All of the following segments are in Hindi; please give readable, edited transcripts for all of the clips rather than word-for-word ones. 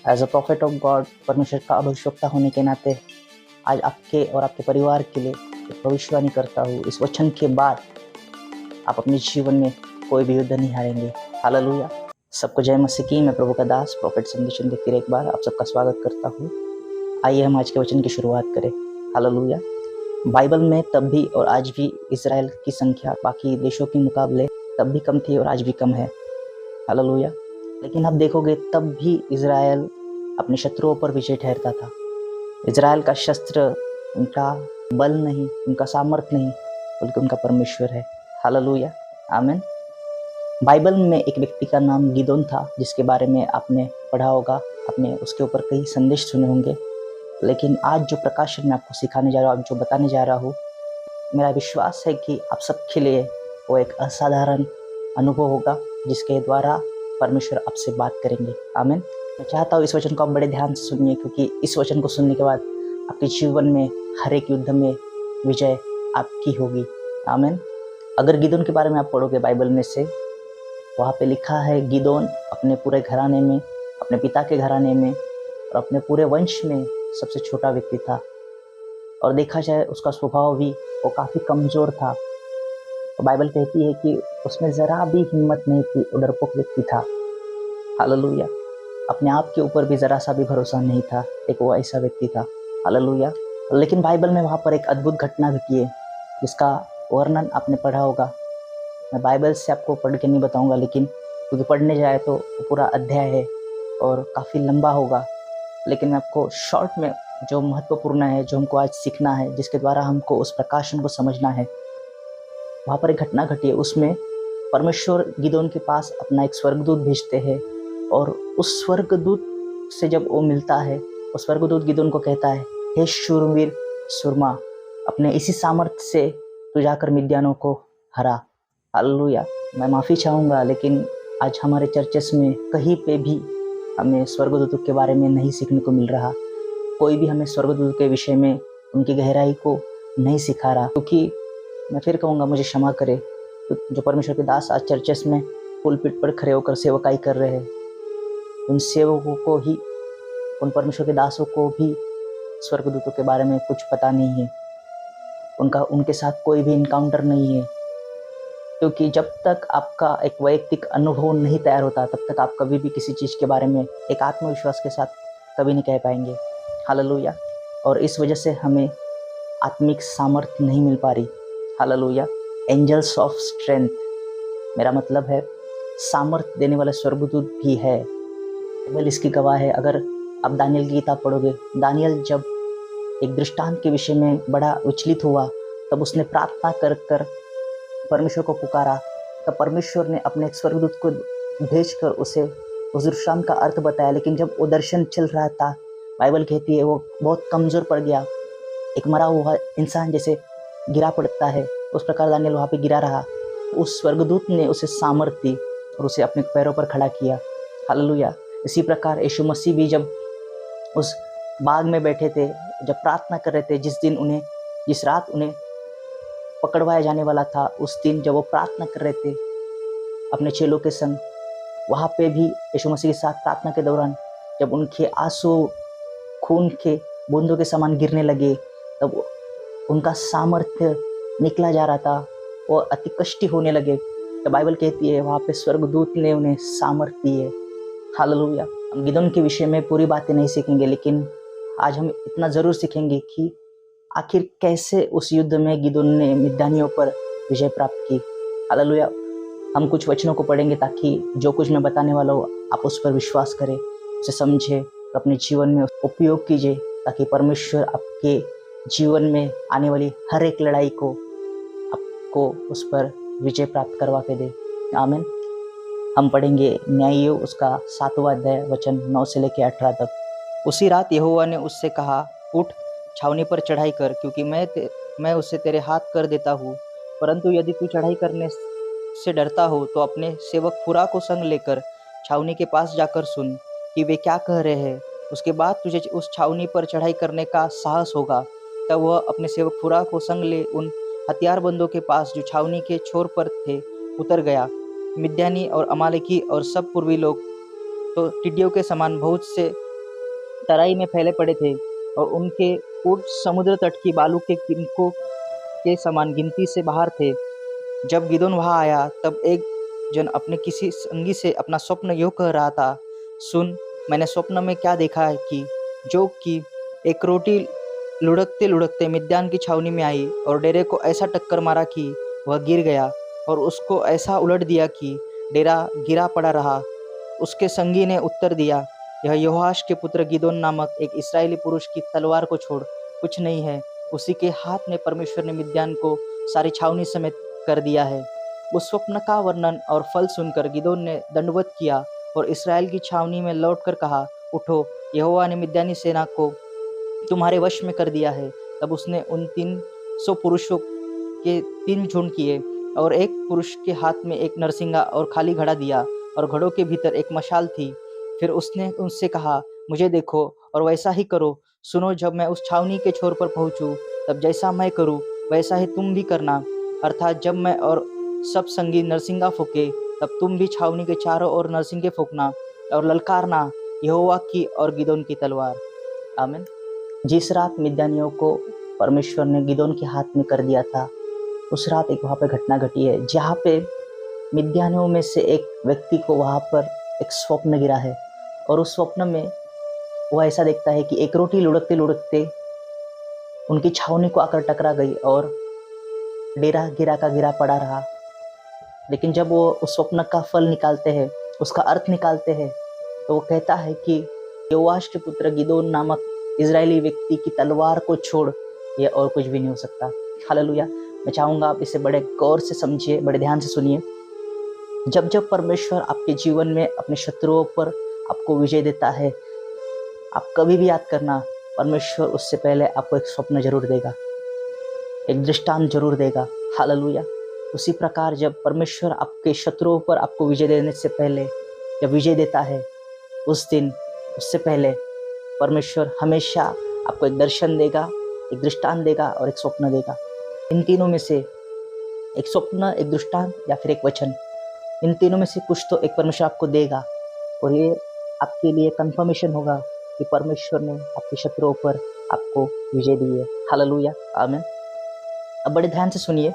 As a prophet of God, परमेश्वर का भविष्यवक्ता होने के नाते आज आपके और आपके परिवार के लिए एक भविष्यवाणी करता हूँ। इस वचन के बाद आप अपने जीवन में कोई भी युद्ध नहीं हारेंगे। हालेलुया। सबको जय मसीह की। मैं प्रभु का दास प्रॉफिट संदेश चंद फिर एक बार आप सबका स्वागत करता हूँ। आइए हम आज के वचन की शुरुआत करें। हालेलुया। बाइबल में तब भी और आज भी इजराइल की संख्या बाकी देशों के मुकाबले तब भी कम थी और आज भी कम है। हालेलुया। लेकिन आप देखोगे तब भी इजराइल अपने शत्रुओं पर विजय ठहरता था। इजराइल का शस्त्र उनका बल नहीं, उनका सामर्थ्य नहीं, बल्कि उनका परमेश्वर है। हालेलुया। आमीन। बाइबल में एक व्यक्ति का नाम गिदोन था, जिसके बारे में आपने पढ़ा होगा, आपने उसके ऊपर कई संदेश सुने होंगे। लेकिन आज जो प्रकाशन मैं आपको सिखाने जा रहा हूँ, जो बताने जा रहा हूँ, मेरा विश्वास है कि आप सबके लिए वो एक असाधारण अनुभव होगा, जिसके द्वारा परमेश्वर आपसे बात करेंगे। आमीन। मैं चाहता हूँ इस वचन को आप बड़े ध्यान से सुनिए, क्योंकि इस वचन को सुनने के बाद आपके जीवन में हर एक युद्ध में विजय आपकी होगी। आमीन। अगर गिदोन के बारे में आप पढ़ोगे बाइबल में से, वहाँ पे लिखा है गिदोन अपने पूरे घराने में, अपने पिता के घराने में और अपने पूरे वंश में सबसे छोटा व्यक्ति था। और देखा जाए उसका स्वभाव भी वो काफ़ी कमज़ोर था। तो बाइबल कहती है कि उसमें ज़रा भी हिम्मत नहीं थी, वो डरपोक व्यक्ति था। हालेलुया। अपने आप के ऊपर भी ज़रा सा भी भरोसा नहीं था, एक वो ऐसा व्यक्ति था। हालेलुया। लेकिन बाइबल में वहाँ पर एक अद्भुत घटना घटी है, जिसका वर्णन आपने पढ़ा होगा। मैं बाइबल से आपको पढ़ के नहीं बताऊंगा, लेकिन क्योंकि पढ़ने जाए तो पूरा अध्याय है और काफ़ी लंबा होगा। लेकिन मैं आपको शॉर्ट में जो महत्वपूर्ण है, जो हमको आज सीखना है, जिसके द्वारा हमको उस प्रकाशन को समझना है, वहाँ पर एक घटना घटी है। उसमें परमेश्वर गिदोन के पास अपना एक स्वर्गदूत भेजते हैं, और उस स्वर्गदूत से जब वो मिलता है, उस स्वर्गदूत गिदोन को कहता है, हे शूरवीर सुरमा, अपने इसी सामर्थ्य से तू जाकर मिद्यानों को हरा। हालेलुया। मैं माफ़ी चाहूँगा, लेकिन आज हमारे चर्चेस में कहीं पे भी हमें स्वर्गदूतों के बारे में नहीं सीखने को मिल रहा। कोई भी हमें स्वर्गदूत के विषय में उनकी गहराई को नहीं सिखा रहा। क्योंकि मैं फिर कहूँगा, मुझे क्षमा करे, जो परमेश्वर के दास आज चर्चेस में पुलपिट पर खड़े होकर सेवकाई कर रहे हैं, उन सेवकों को ही, उन परमेश्वर के दासों को भी स्वर्गदूतों के बारे में कुछ पता नहीं है। उनके साथ कोई भी इनकाउंटर नहीं है। क्योंकि जब तक आपका एक वैयक्तिक अनुभव नहीं तैयार होता, तब तक आप कभी भी किसी चीज़ के बारे में एक आत्मविश्वास के साथ कभी नहीं कह पाएंगे। हालेलुया। और इस वजह से हमें आत्मिक सामर्थ्य नहीं मिल पा रही। हालेलुया। एंजल्स ऑफ स्ट्रेंथ, मेरा मतलब है सामर्थ्य देने वाला स्वर्गदूत भी है। बाइबल इसकी गवाह है। अगर आप दानियल की किताब पढ़ोगे, दानियल जब एक दृष्टांत के विषय में बड़ा विचलित हुआ, तब उसने प्रार्थना कर कर परमेश्वर को पुकारा। तब परमेश्वर ने अपने एक स्वर्गदूत को भेजकर उसे उस दृष्टांत का अर्थ बताया। लेकिन जब वो दर्शन चल रहा था, बाइबल कहती है वो बहुत कमज़ोर पड़ गया। एक मरा हुआ इंसान जैसे गिरा पड़ता है, उस प्रकार दानियल वहाँ पे गिरा रहा। उस स्वर्गदूत ने उसे सामर्थ्य दी और उसे अपने पैरों पर खड़ा किया। हालेलुया। इसी प्रकार यीशु मसीह भी जब उस बाग में बैठे थे, जब प्रार्थना कर रहे थे, जिस रात उन्हें पकड़वाया जाने वाला था, उस दिन जब वो प्रार्थना कर रहे थे अपने चेलों के संग, वहाँ पे भी यीशु मसीह के साथ प्रार्थना के दौरान जब उनके आंसू खून के बूंदों के समान गिरने लगे, तब उनका सामर्थ्य निकला जा रहा था, वो अति कष्टी होने लगे। तो बाइबल कहती है वहाँ पे स्वर्गदूत ने उन्हें सामर्थ्य दी है। हालेलुया। हम गिदोन के विषय में पूरी बातें नहीं सीखेंगे, लेकिन आज हम इतना ज़रूर सीखेंगे कि आखिर कैसे उस युद्ध में गिदोन ने मिद्यानियों पर विजय प्राप्त की। हालेलुया। हम कुछ वचनों को पढ़ेंगे ताकि जो कुछ मैं बताने वाला हूँ आप उस पर विश्वास करें, उसे समझें और अपने जीवन में उपयोग कीजिए, ताकि परमेश्वर आपके जीवन में आने वाली हर एक लड़ाई को आपको उस पर विजय प्राप्त करवा के दे। आमीन। हम पढ़ेंगे न्यायियों उसका 7वां अध्याय वचन 9 से लेकर 18 तक। उसी रात यहोवा ने उससे कहा, उठ, छावनी पर चढ़ाई कर, क्योंकि मैं उसे तेरे हाथ कर देता हूँ। परंतु यदि तू चढ़ाई करने से डरता हो तो अपने सेवक फुरा को संग लेकर छावनी के पास जाकर सुन कि वे क्या कह रहे हैं। उसके बाद तुझे उस छावनी पर चढ़ाई करने का साहस होगा। तब वह अपने सेवक फुरा को संग ले उन हथियारबंदों के पास जो छावनी के छोर पर थे उतर गया। मिद्यानी और अमालेकी और सब पूर्वी लोग तो टिड्डियों के समान बहुत से तराई में फैले पड़े थे और उनके ऊँट समुद्र तट की बालू के किनकों के समान गिनती से बाहर थे। जब गिदोन वहाँ आया तब एक जन अपने किसी संगी से अपना स्वप्न यूँ कह रहा था, सुन, मैंने स्वप्न में क्या देखा है कि एक रोटी लुढ़कते-लुढ़कते मिद्यान की छावनी में आई और डेरे को ऐसा टक्कर मारा कि वह गिर गया और उसको ऐसा उलट दिया कि डेरा गिरा पड़ा रहा। उसके संगी ने उत्तर दिया, यह योआश के पुत्र गिदोन नामक एक इस्राएली पुरुष की तलवार को छोड़ कुछ नहीं है। उसी के हाथ में परमेश्वर ने मिद्यान को सारी छावनी समेत कर दिया है। उस स्वप्न का वर्णन और फल सुनकर गिदोन ने दंडवत किया और इस्राएल की छावनी में लौटकर कहा, उठो, यहोवा ने मिद्यानी सेना को तुम्हारे वश में कर दिया है। तब उसने उन 300 पुरुषों के 3 झुंड किए और एक पुरुष के हाथ में एक नरसिंगा और खाली घड़ा दिया और घड़ों के भीतर एक मशाल थी। फिर उसने उनसे कहा, मुझे देखो और वैसा ही करो। सुनो, जब मैं उस छावनी के छोर पर पहुंचूं, तब जैसा मैं करूं वैसा ही तुम भी करना। अर्थात जब मैं और सब संगी नरसिंगा फूके, तब तुम भी छावनी के चारों ओर नरसिंगे फूकना और ललकारना, यहोवा की और गिदोन की तलवार। आमीन। जिस रात मिद्यानियों को परमेश्वर ने गिदोन के हाथ में कर दिया था, उस रात एक वहाँ पे घटना घटी है जहाँ पे मिद्यानियों में से एक व्यक्ति को वहाँ पर एक स्वप्न गिरा है और उस स्वप्न में वह ऐसा देखता है कि एक रोटी लुढ़कते-लुढ़कते उनकी छावनी को आकर टकरा गई और डेरा गिरा का गिरा पड़ा रहा। लेकिन जब वो उस स्वप्न का फल निकालते हैं, उसका अर्थ निकालते हैं, तो वो कहता है कि योआश के पुत्र गिदोन नामक इजरायली व्यक्ति की तलवार को छोड़ यह और कुछ भी नहीं हो सकता। हालेलुया। मैं चाहूँगा आप इसे बड़े गौर से समझिए, बड़े ध्यान से सुनिए। जब जब परमेश्वर आपके जीवन में अपने शत्रुओं पर आपको विजय देता है, आप कभी भी याद करना, परमेश्वर उससे पहले आपको एक स्वप्न जरूर देगा, एक दृष्टांत जरूर देगा। हालेलुया। उसी प्रकार जब परमेश्वर आपके शत्रुओं पर आपको विजय देने से पहले जब विजय देता है, उस दिन उससे पहले परमेश्वर हमेशा आपको एक दर्शन देगा, एक दृष्टांत देगा और एक स्वप्न देगा। इन तीनों में से एक स्वप्न, एक दृष्टांत या फिर एक वचन, इन तीनों में से कुछ तो एक परमेश्वर आपको देगा और ये आपके लिए कंफर्मेशन होगा कि परमेश्वर ने आपके शत्रुओं पर आपको विजय दी है। हालेलुया। आमीन। अब बड़े ध्यान से सुनिए।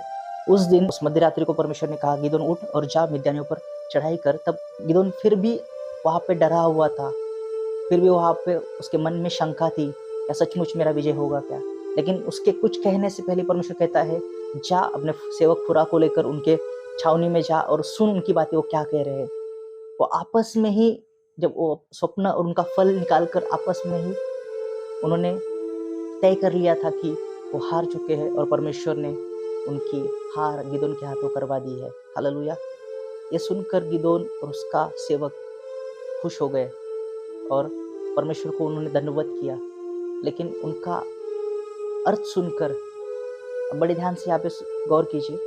उस दिन उस मध्यरात्रि को परमेश्वर ने कहा, गिदोन उठ और जा मिद्यानियों पर चढ़ाई कर। तब गिदोन फिर भी वहाँ पे डरा हुआ था, फिर भी वहाँ पे उसके मन में शंका थी, क्या सचमुच मेरा विजय होगा क्या? लेकिन उसके कुछ कहने से पहले परमेश्वर कहता है, जा अपने सेवक फुरा को लेकर उनके छावनी में जा और सुन उनकी बातें, वो क्या कह रहे हैं। वो आपस में ही, जब वो स्वप्न और उनका फल निकाल कर आपस में ही उन्होंने तय कर लिया था कि वो हार चुके हैं और परमेश्वर ने उनकी हार गिदोन के हाथों करवा दी है। हालेलुया। ये सुनकर गिदोन और उसका सेवक खुश हो गए और परमेश्वर को उन्होंने धन्यवाद किया। लेकिन उनका अर्थ सुनकर, अब बड़े ध्यान से यहाँ पे गौर कीजिए,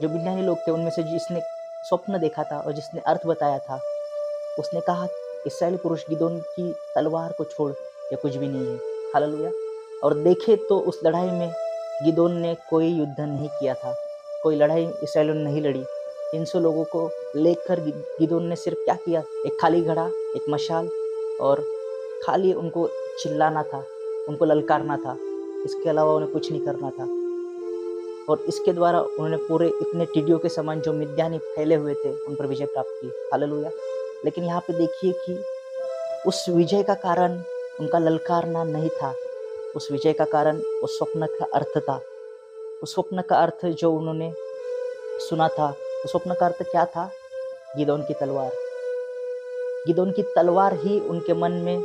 जो मिद्यानी लोग थे उनमें से जिसने स्वप्न देखा था और जिसने अर्थ बताया था, उसने कहा, इस्राएली पुरुष गिदोन की तलवार को छोड़ ये कुछ भी नहीं है। हालेलुया। और देखे तो उस लड़ाई में गिदोन ने कोई युद्ध नहीं किया था, कोई लड़ाई इस्राएलियों ने नहीं लड़ी। 300 लोगों को लेकर गिदोन ने सिर्फ क्या किया, एक खाली घड़ा, एक मशाल और खाली उनको चिल्लाना था, उनको ललकारना था। इसके अलावा उन्हें कुछ नहीं करना था। और इसके द्वारा उन्होंने पूरे इतने टिड्डियों के समान जो मिद्यानी फैले हुए थे उन पर विजय प्राप्त की। हालेलुया। लेकिन यहाँ पे देखिए कि उस विजय का कारण उनका ललकारना नहीं था, उस विजय का कारण उस स्वप्न का अर्थ था। उस स्वप्न का अर्थ जो उन्होंने सुना था, उस स्वप्न का अर्थ क्या था? गिदोन की तलवार। गिदोन की तलवार ही उनके मन में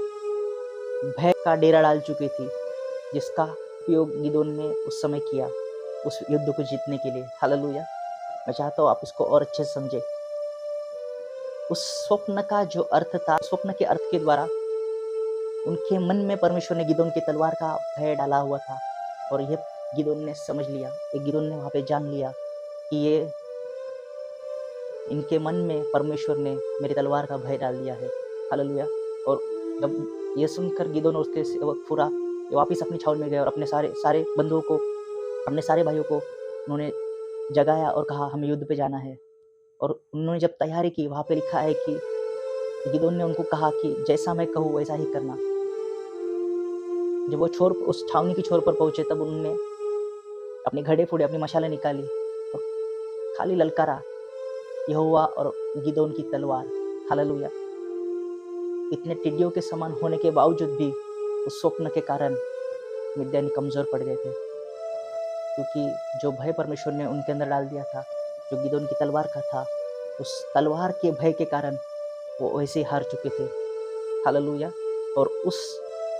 भय का डेरा डाल चुकी थी, जिसका उपयोग गिदोन ने उस समय किया उस युद्ध को जीतने के लिए। हालेलुया। मैं चाहता हूँ आप इसको और अच्छे से समझे। उस स्वप्न का जो अर्थ था, स्वप्न के अर्थ के द्वारा उनके मन में परमेश्वर ने गिदोन की तलवार का भय डाला हुआ था और यह गिदोन ने समझ लिया, एक गिदोन ने वहाँ पे जान लिया कि ये इनके मन में परमेश्वर ने मेरी तलवार का भय डाल दिया है। हालेलुया। और जब ये सुनकर गिदोन और उसके सेवक फुरा वापिस अपनी छावनी में गए और अपने सारे बंधुओं को, अपने सारे भाइयों को उन्होंने जगाया और कहा, हमें युद्ध पे जाना है। और उन्होंने जब तैयारी की, वहाँ पे लिखा है कि गिदोन ने उनको कहा कि जैसा मैं कहूँ वैसा ही करना। जब वो छोर उस छावनी की छोर पर पहुंचे तब उन्होंने अपने घड़े फोड़े, अपनी मशालें निकाली और खाली ललकारा, यहोवा और गिदोन की तलवार। हालेलुया। इतने टिड्डियों के समान होने के बावजूद भी उस स्वप्न के कारण मिद्यानी कमजोर पड़ गए थे, क्योंकि जो भय परमेश्वर ने उनके अंदर डाल दिया था, जो गिदोन की तलवार का था, उस तलवार के भय के कारण वो वैसे ही हार चुके थे। हालेलुया। और उस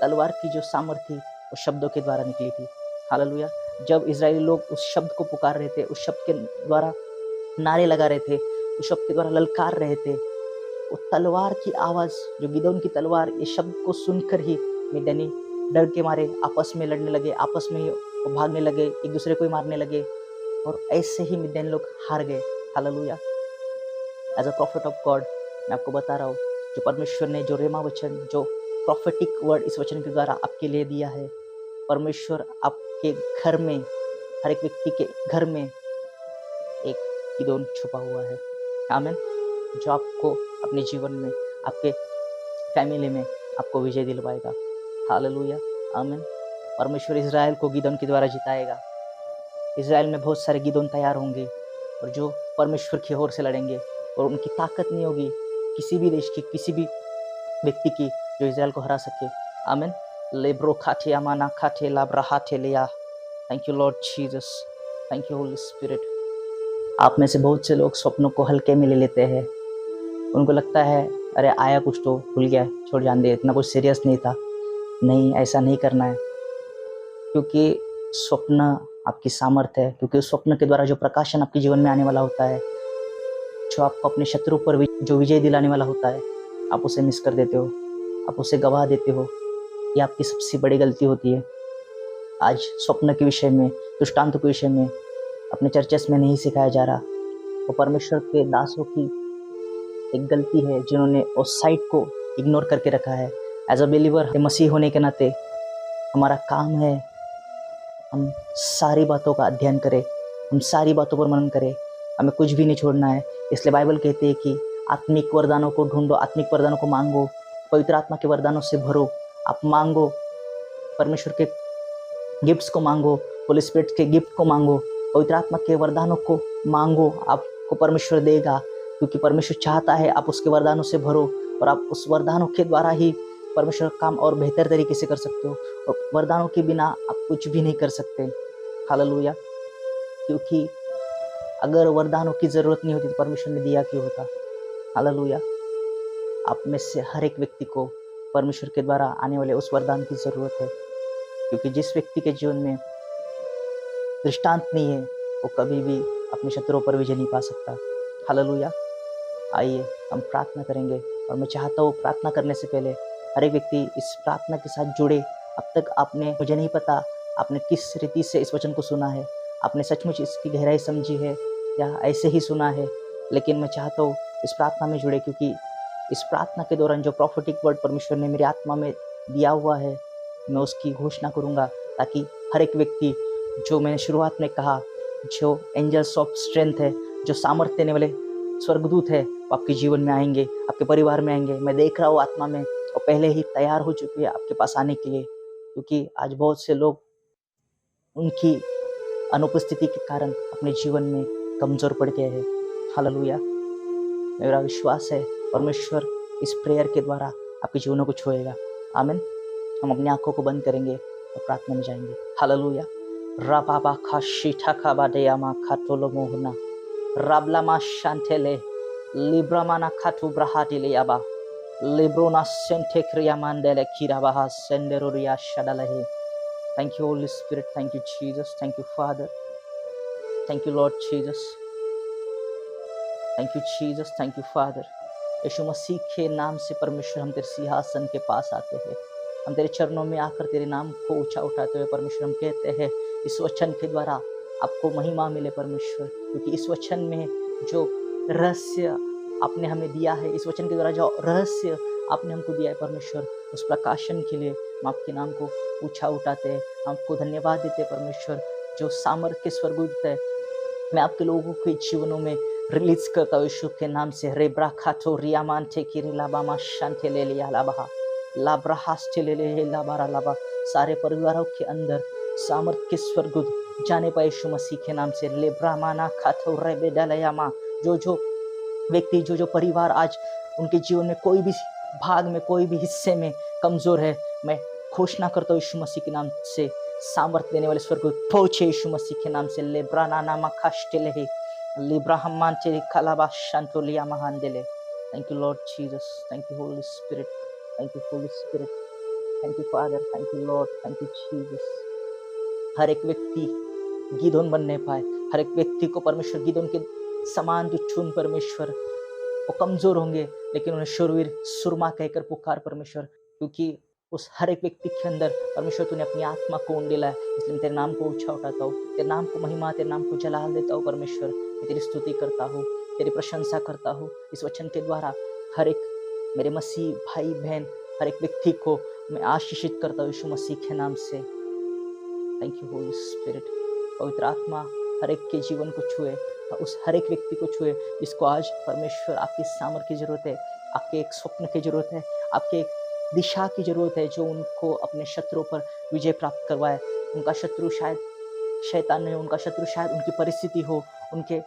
तलवार की जो सामर्थ थी वो शब्दों के द्वारा निकली थी। हालेलुया। जब इजरायली लोग उस शब्द को पुकार रहे थे, उस शब्द के द्वारा नारे लगा रहे थे, उस शब्द के द्वारा ललकार रहे थे, वो तलवार की आवाज, जो गिदोन की तलवार, इस शब्द को सुनकर ही मिद्यानी डर के मारे आपस में लड़ने लगे, आपस में ही वो भागने लगे, एक दूसरे को ही मारने लगे और ऐसे ही मिद्यानी लोग हार गए। हालेलुया। As a prophet of God मैं आपको बता रहा हूँ, जो परमेश्वर ने जो रेमा वचन, जो प्रॉफिटिक वर्ड इस वचन के द्वारा आपके लिए दिया है, परमेश्वर आपके घर में, हर एक व्यक्ति के घर में एक गिदोन छुपा हुआ है। आमीन। जो आपको अपने जीवन में, आपके फैमिली में आपको विजय दिलवाएगा। हालेलुया। आमीन। परमेश्वर इज़राइल को गिदोन के द्वारा जिताएगा। इज़राइल में बहुत सारे गिदोन तैयार होंगे और जो परमेश्वर की ओर से लड़ेंगे, और उनकी ताकत नहीं होगी किसी भी देश की, किसी भी व्यक्ति की, जो इज़राइल को हरा सके। आमीन। लेब्रो खाटे अमाना खाटे लाब्राहा लिया। Thank you Lord Jesus, thank you Holy spirit. आप में से बहुत से लोग स्वप्नों को हल्के में ले लेते हैं। उनको लगता है अरे आया कुछ तो भूल गया, छोड़ जान दे, इतना कुछ सीरियस नहीं था। नहीं, ऐसा नहीं करना है, क्योंकि स्वप्न आपकी सामर्थ्य है, क्योंकि उस स्वप्न के द्वारा जो प्रकाशन आपके जीवन में आने वाला होता है, जो आपको अपने शत्रु पर जो विजय दिलाने वाला होता है, आप उसे मिस कर देते हो, आप उसे गवा देते हो। ये आपकी सबसे बड़ी गलती होती है। आज स्वप्न के विषय में, दृष्टांत के विषय में अपने चर्चेस में नहीं सिखाया जा रहा। वो परमेश्वर के दासों की एक गलती है, जिन्होंने उस साइट को इग्नोर करके रखा है। एज अ बिलीवर, मसीह होने के नाते हमारा काम है हम सारी बातों का अध्ययन करें, हम सारी बातों पर मनन करें, हमें कुछ भी नहीं छोड़ना है। इसलिए बाइबल कहती है कि आत्मिक वरदानों को ढूंढो, आत्मिक वरदानों को मांगो, पवित्र आत्मा के वरदानों से भरो। आप मांगो, परमेश्वर के गिफ्ट्स को मांगो, होली स्पिरिट के गिफ्ट को मांगो, पवित्र आत्मा के वरदानों को मांगो, आपको परमेश्वर देगा, क्योंकि परमेश्वर चाहता है आप उसके वरदानों से भरो और आप उस वरदानों के द्वारा ही परमेश्वर का काम और बेहतर तरीके से कर सकते हो। और वरदानों के बिना आप कुछ भी नहीं कर सकते। हालेलुया। क्योंकि अगर वरदानों की जरूरत नहीं होती तो परमेश्वर ने दिया क्यों होता। हालेलुया। आप में से हर एक व्यक्ति को परमेश्वर के द्वारा आने वाले उस वरदान की जरूरत है, क्योंकि जिस व्यक्ति के जीवन में दृष्टांत नहीं है वो कभी भी अपने शत्रुओं पर विजय नहीं पा सकता। हालेलुया। आइए हम प्रार्थना करेंगे, और मैं चाहता हूँ प्रार्थना करने से पहले हर एक व्यक्ति इस प्रार्थना के साथ जुड़े। अब तक आपने, मुझे नहीं पता आपने किस रीति से इस वचन को सुना है, आपने सचमुच इसकी गहराई समझी है या ऐसे ही सुना है, लेकिन मैं चाहता हूँ इस प्रार्थना में जुड़े, क्योंकि इस प्रार्थना के दौरान जो प्रॉफिटिक वर्ड परमेश्वर ने मेरी आत्मा में दिया हुआ है, मैं उसकी घोषणा करूँगा, ताकि हर एक व्यक्ति, जो मैंने शुरुआत में कहा, जो एंजल्स ऑफ स्ट्रेंथ है, जो सामर्थ्य देने वाले स्वर्गदूत है, वो आपके जीवन में आएंगे, आपके परिवार में आएंगे। मैं देख रहा हूँ आत्मा में, और पहले ही तैयार हो चुकी है आपके पास आने के लिए, क्योंकि आज बहुत से लोग उनकी अनुपस्थिति के कारण अपने जीवन में कमजोर पड़ गए हैं। हालेलुया। मेरा विश्वास है परमेश्वर इस प्रेयर के द्वारा आपके जीवनों को छुएगा। आमीन। हम अपनी आंखों को बंद करेंगे और प्रार्थना में जाएंगे। हालेलुया। राबाबा खाशीठा खाबादेयामा खाटोलो मोहना राबलामा शांतेले लिब्रामाना खाटू ब्राहादिले याबा लिब्रोना सेंटे क्रियामांडेले किराबाहा सेंडेरोरिया शडालहे। Thank you Holy Spirit, thank you Jesus, thank you Father, thank you Lord Jesus, thank you Jesus, thank you Father। यीशु मसीह के नाम से परमेश्वर हम तेरे सिंहासन के पास आते हैं, हम तेरे चरणों में आकर तेरे नाम को ऊंचा उठाते हुए परमेश्वर हम कहते हैं इस वचन के द्वारा आपको महिमा मिले परमेश्वर, क्योंकि इस वचन में जो रहस्य आपने हमें दिया है, इस वचन के द्वारा जो रहस्य आपने हमको दिया है परमेश्वर, उस प्रकाशन के लिए हम आपके नाम को ऊंचा उठाते हैं, आपको धन्यवाद देते हैं परमेश्वर। जो सामर्थ के स्वर्गदूत है मैं आपके लोगों के जीवनों में रिलीज करता हूँ यीशु के नाम से। रेब्रा खातो रियामान थे किरी लाबामा शांते ले लिया लाबा लाब्राहास ले ले लाबारा लाबा सारे परिवारों के अंदर सामर्थ के स्वर्गदूत जाने पाए यीशु मसीह के नाम से। ले ब्राह्मणा खातो रेबे डलयामा, जो व्यक्ति जो परिवार आज उनके जीवन में कोई भी भाग में कोई भी हिस्से में कमजोर है, मैं घोषणा करता हूँ यीशु मसीह के नाम से सामर्थ देने वाले स्वर्गदूत पहुंचे यीशु मसीह के नाम से। ले ब्राना नामा खास्टेले है, ले ब्राह्मण तेरे कलाबा शांतोलिया महांदेले। Thank you Lord Jesus, thank you Holy Spirit, thank you Holy Spirit, thank you father, thank you Lord, thank you Jesus. हर एक व्यक्ति गिदोन बनने पाए, हर एक व्यक्ति को परमेश्वर गिदोन के समान जो चुन परमेश्वर, वो कमजोर होंगे लेकिन उन्हें शूरवीर सुरमा कहकर पुकार परमेश्वर, क्योंकि उस हर एक व्यक्ति के अंदर परमेश्वर तूने अपनी आत्मा को उंडेला है। इसलिए मैं तेरे नाम को ऊंचा उठाता हूँ, तेरे नाम को महिमा, तेरे नाम को जलाल देता हूँ परमेश्वर। मैं तेरी स्तुति करता हूँ, तेरी प्रशंसा करता हूँ। इस वचन के द्वारा हर एक मेरे मसीह भाई बहन, हर एक व्यक्ति को मैं आशीषित करता हूँ यीशु मसीह के नाम से। Thank you Holy spirit. पवित्र आत्मा हर एक के जीवन को छुए, उस हर एक व्यक्ति को छुए जिसको आज परमेश्वर आपकी सामर्थ की जरूरत है, आपके एक स्वप्न की जरूरत है, आपके एक दिशा की जरूरत है, जो उनको अपने शत्रुओं पर विजय प्राप्त करवाए। उनका शत्रु शायद शैतान नहीं हो, उनका शत्रु शायद उनकी परिस्थिति हो, उनके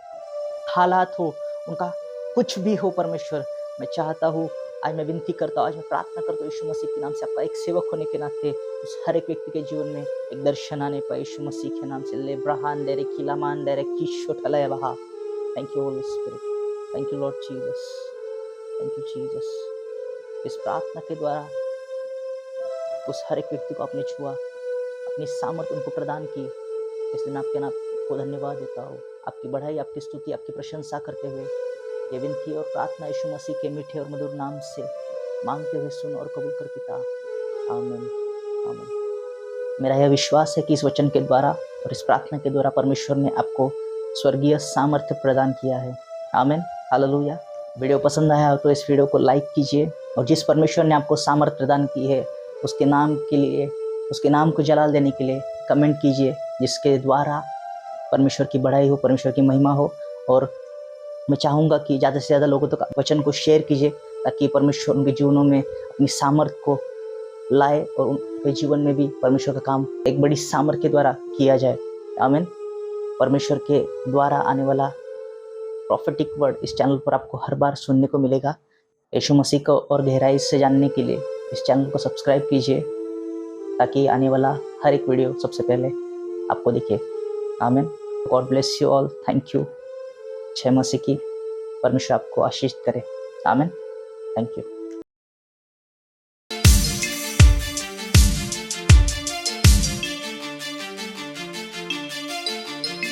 हालात हो, उनका कुछ भी हो परमेश्वर। मैं चाहता हूँ, आज मैं विनती करता हूँ, आज मैं प्रार्थना करता हूँ यीशु मसीह के नाम से, आपका एक सेवक होने के नाते उस हर एक व्यक्ति के जीवन में एक दर्शन आने पाए यीशु मसीह के नाम से। ले ब्रहान दे रे किलामान दे रे किशो ठलय बहा। Thank you Holy Spirit, thank you Lord Jesus, thank you Jesus. इस प्रार्थना के द्वारा उस हर एक व्यक्ति को आपने छुआ, अपनी सामर्थ उनको प्रदान की, इसलिए मैं आपके नाम को धन्यवाद देता हूँ। आपकी बढ़ाई, आपकी स्तुति, आपकी प्रशंसा करते हुए ये विनती और प्रार्थना यीशु मसीह के मीठे और मधुर नाम से मांगते हुए सुन और कबूल कर पिता, आमीन, आमीन। मेरा यह विश्वास है कि इस वचन के द्वारा और इस प्रार्थना के द्वारा परमेश्वर ने आपको स्वर्गीय सामर्थ्य प्रदान किया है। आमीन, हालेलुया। वीडियो पसंद आया हो तो इस वीडियो को लाइक कीजिए, और जिस परमेश्वर ने आपको सामर्थ्य प्रदान की है उसके नाम के लिए, उसके नाम को जलाल देने के लिए कमेंट कीजिए, जिसके द्वारा परमेश्वर की बढ़ाई हो, परमेश्वर की महिमा हो। और मैं चाहूँगा कि ज़्यादा से ज़्यादा लोगों तक वचन को शेयर कीजिए, ताकि परमेश्वर उनके जीवनों में अपनी सामर्थ को लाए और उनके जीवन में भी परमेश्वर का काम एक बड़ी सामर्थ के द्वारा किया जाए। आमीन। परमेश्वर के द्वारा आने वाला प्रॉफिटिक वर्ड इस चैनल पर आपको हर बार सुनने को मिलेगा। यीशु मसीह को और गहराई से जानने के लिए इस चैनल को सब्सक्राइब कीजिए, ताकि आने वाला हर एक वीडियो सबसे पहले आपको दिखे। आमीन। God bless you all. Thank you. जय मसीह की। परमेश्वर आपको आशीष करे। आमीन। Thank you.